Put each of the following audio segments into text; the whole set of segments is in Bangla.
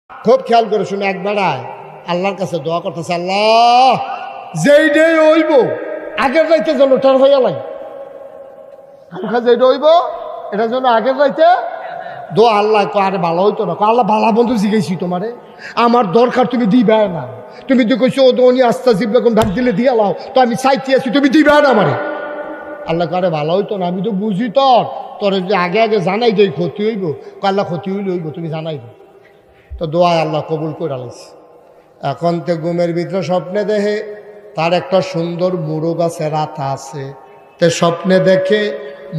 খুব খেয়াল করে শুনে এক বেড়ায় আল্লাহর কাছে দোয়া করতেছে, আল্লাহ যেই ডে হইব আগের রাইতে যেন ওটার হইয়া লাগে, যেইটা হইব এটার জন্য আগের রাইতে দোয়া। আল্লাহ আরে ভালো হইতো না, আল্লাহ ভালা বন্ধু জিজ্ঞেসি তোমারে, আমার দরকার তুমি দিবে না, তুমি তো কইছো ওদনি আস্তা জিব বেগম ঢাক দিলে দিয়া লাও, তো আমি চাইতে আছি তুমি দিবে না আমারে। আল্লাহ আরে ভালো হইতো না, আমি তো বুঝি তোর যে আগে আগে জানাই যে ক্ষতি হইব, আল্লাহ ক্ষতি হইলে হইব তুমি জানাইব। তো দোয়া আল্লাহ কবুল করে আলাইছে। এখন তো ঘুমের ভিতরে স্বপ্নে দেখে তার একটা সুন্দর মুরগ আছে, রাতা আছে, তে স্বপ্নে দেখে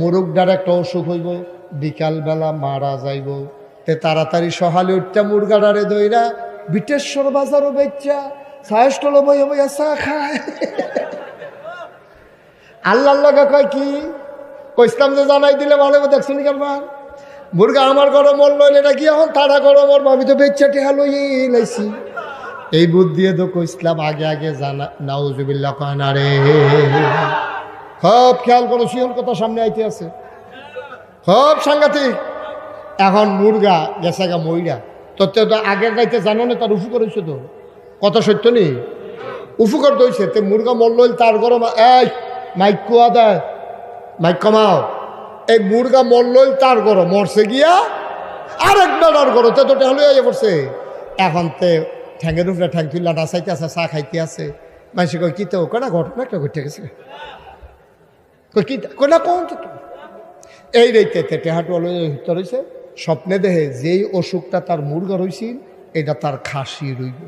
মুরগটার একটা অসুখ হইব, বিকালবেলা মারা যাইব। তে তাড়াতাড়ি সকালে উঠতে মুরগাডারে দইরা বিটেশ্বর বাজারও বেচা সায়স্টল বইয়া বইয়া চা খায়। আল্লাহর লগে কয় কি কইসলাম যে জানাই দিলে ভালো দেখছি নি কারবার মুরগা আমার ঘরে মরল, এটা কি এখন তারা ঘরে মরবো, আমি তো বেচা টেহা লইয়েই লাইছি। এই বুদ্ধি তো কইসলাম আগে আগে জানা, নাউজুবিল্লাহ কয় না রে। খুব খেয়াল করো, শিহল কথা সামনে আইতে আছে, খুব সাংঘাতিক। এখন মুরগা গেছে গা মইরা, তো আগের গাইতে জানো না তার উফু করেছে, তো কথা সত্য নেই, উফু করতে হয়েছে। তে মুরগা মরল তার গরম, এই মাইক কুয়া দেয়, মাইক কমাও। এই মুরগা মরল তার গরম, মরছে গিয়া আরেক বেড়ার গরম, তো টেহলে হয়ে পড়ছে। এখন তে ঠ্যাঙের উপরে ঠ্যাং তুল্লা নাচাইতে আছে, চা খাইতে আছে। মানুষ কয় কি তো কেনা ঘটনা একটা ঘটে গেছে, কি কোনা কোন তো এই রেতে টেহাটু রয়েছে। স্বপ্নে দেখে যেই অসুখটা তার মুরগা রয়েছিল এটা তার খাসি রইব।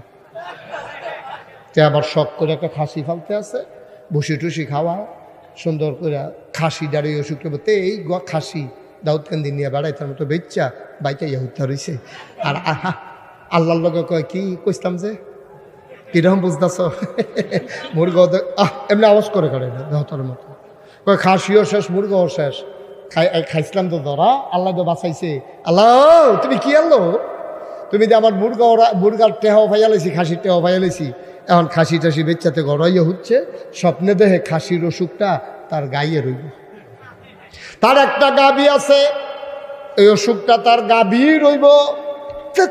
তে আবার শখ করে একটা খাসি ফালতে আছে, ভুসি টুসি খাওয়া সুন্দর করে খাসি দাঁড়িয়ে অসুখটা বলতে এই খাসি দাউদকান্দি নিয়ে বেড়াই তার মতো বেচ্চা বাইটা ইয়া হত্যা রয়েছে। আর আহা আল্লাহর লগে কয় কি কইসলাম যে কিরকম বুঝতেছ, মুরগা এমনি আওয়াজ করে করে দেহতার মতো কয় খাসিও শেষ মুরগাও শেষ, খাইছিলাম তো ধরা, আল্লাহ তো বাঁচাইছে। আল্লাহ তুমি কি আনলো, তুমি যে আমার মুরগার টেহাও ভাইয়ালেছি, খাসির টেহাও ভাইয়ালেছি, এখন খাসি টাসি বেচ্চাতে গড়াইয়া হচ্ছে। স্বপ্নে দেখে খাসির অসুখটা তার গাইয়ে রইব। তার একটা গাভী আছে, এই অসুখটা তার গাভী রইব।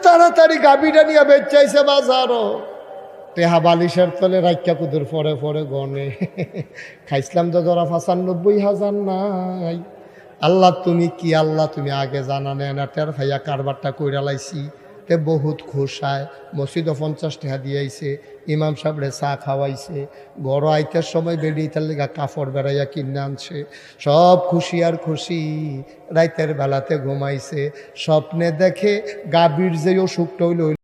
তাড়াতাড়ি গাভীটা নিয়ে বেচাইছে বাজারও, টেহা বালিশের তলে রাইকা কুদুর পরে পরে গনে খাইছিলাম তো ধরা ৯৫,০০০ নাই। আল্লাহ তুমি কি, আল্লাহ তুমি আগে জানা নেন, টের ভাইয়া কারবারটা কইরা লাইছি। তে বহুত খুশায় মসজিদও ৫০ টাকা দিয়েছে, ইমাম সাহেবরে চা খাওয়াইছে, গড় আইতের সময় বেরিয়ে তার লেগা কাপড় বেড়াইয়া কিনে আনছে, সব খুশি আর খুশি। রাইতের বেলাতে ঘুমাইছে, স্বপ্নে দেখে গাভীর যে অসুখটা হইল